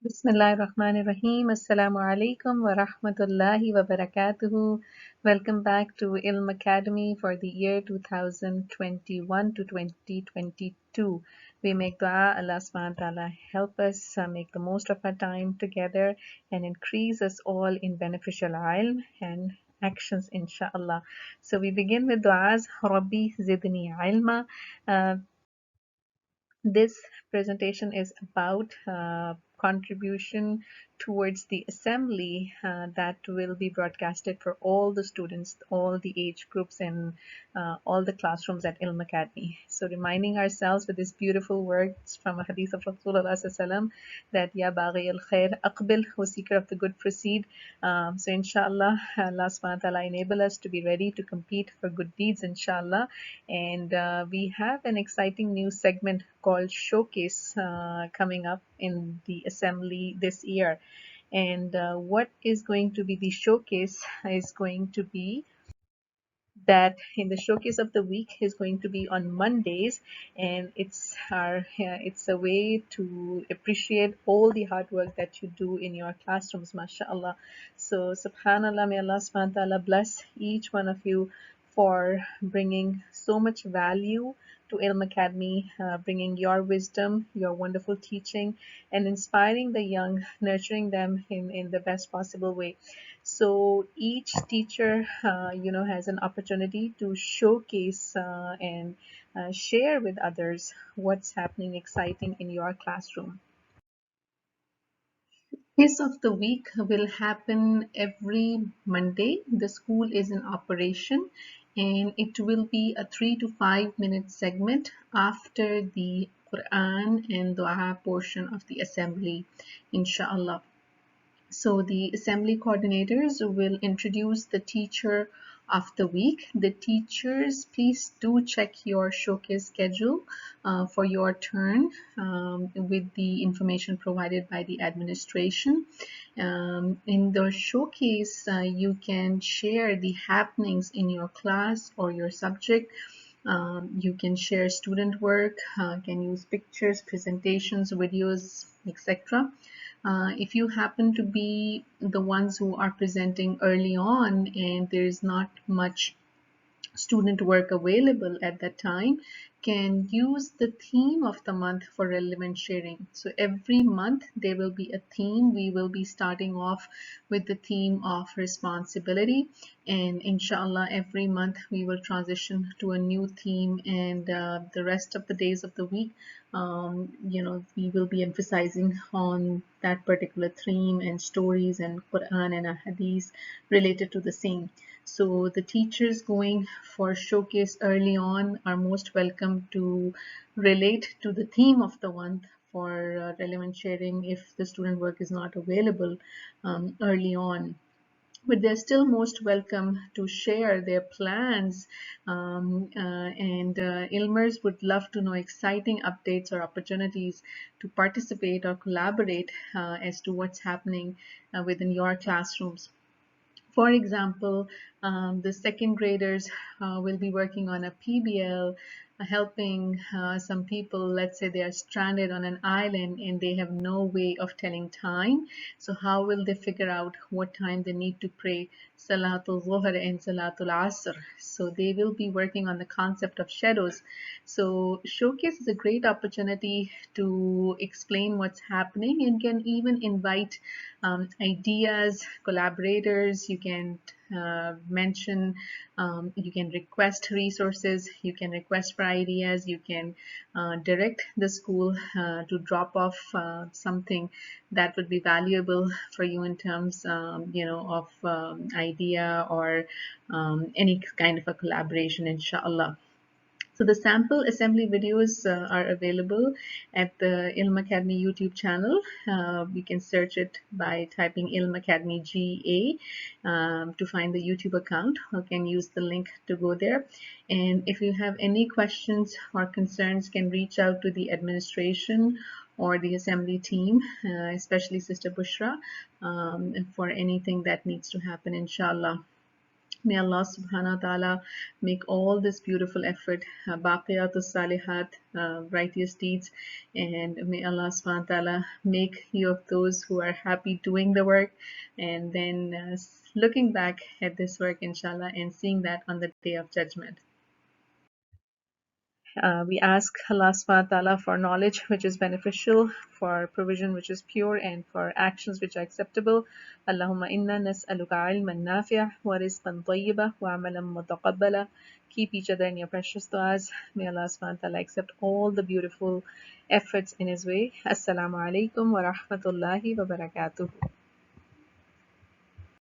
Bismillahirrahmanirrahim. Assalamu alaikum wa rahmatullahi wa barakatuhu. Welcome back to ILM Academy for the year 2021 to 2022. We make dua, Allah subhanahu wa ta'ala help us make the most of our time together and increase us all in beneficial ilm and actions, inshallah. So we begin with duas, Rabbi zidni ilma. Uh, this presentation is about contribution towards the assembly that will be broadcasted for all the students, all the age groups, and all the classrooms at Ilm Academy. So reminding ourselves with these beautiful words from a hadith of Rasulullah sallam that Ya Baghi al Khair Aqbil, who seeker of the good proceed. So inshallah, Allah subhanahu wa ta'ala enable us to be ready to compete for good deeds, inshallah. And we have an exciting new segment called Showcase coming up in the assembly this year. And what is going to be the showcase is going to be that in the showcase of the week is going to be on Mondays, and it's a way to appreciate all the hard work that you do in your classrooms, mashallah. So subhanallah, may Allah subhanahu wa ta'ala bless each one of you for bringing so much value to Ilm Academy, bringing your wisdom, your wonderful teaching, and inspiring the young, nurturing them in the best possible way. So each teacher, has an opportunity to showcase and share with others what's happening exciting in your classroom. Quiz of the week will happen every Monday. The school is in operation and it will be a 3 to 5 minute segment after the Quran and Dua portion of the assembly, inshallah. So the assembly coordinators will introduce the teacher of the week. The teachers, please do check your showcase schedule for your turn with the information provided by the administration. In the showcase, you can share the happenings in your class or your subject. You can share student work, can use pictures, presentations, videos, etc. If you happen to be the ones who are presenting early on and there is not much student work available at that time, can use the theme of the month for relevant sharing. So every month there will be a theme. We will be starting off with the theme of responsibility, and inshallah every month we will transition to a new theme, and the rest of the days of the week we will be emphasizing on that particular theme and stories and Quran and Hadith related to the same. So the teachers going for showcase early on are most welcome to relate to the theme of the month for relevant sharing if the student work is not available early on. But they're still most welcome to share their plans, and Ilmers would love to know exciting updates or opportunities to participate or collaborate as to what's happening within your classrooms. For example, the second graders will be working on a PBL, helping some people. Let's say they are stranded on an island and they have no way of telling time. So how will they figure out what time they need to pray Salatul Zuhr and Salatul Asr? So they will be working on the concept of shadows. So showcase is a great opportunity to explain what's happening and can even invite ideas, collaborators. You can mention, you can request resources, you can request for ideas, you can direct the school to drop off something that would be valuable for you in terms of idea or any kind of a collaboration, inshallah. So the sample assembly videos are available at the Ilm Academy YouTube channel. You can search it by typing Ilm Academy GA to find the YouTube account. You can use the link to go there. And if you have any questions or concerns, can reach out to the administration or the assembly team, especially Sister Bushra, for anything that needs to happen, inshallah. May Allah subhanahu wa ta'ala make all this beautiful effort, baqiyatus salihat, righteous deeds, and may Allah subhanahu wa ta'ala make you of those who are happy doing the work and then looking back at this work, inshallah, and seeing that on the day of judgment. We ask Allah subhanahu wa ta'ala for knowledge which is beneficial, for provision which is pure, and for actions which are acceptable. Allahumma inna nas'aluka ilman nafi'a wa rizqan tayyiba wa amalan mutaqabbala. Keep each other in your precious du'as. May Allah subhanahu wa ta'ala accept all the beautiful efforts in His way. Assalamu alaikum wa rahmatullahi wa barakatuh.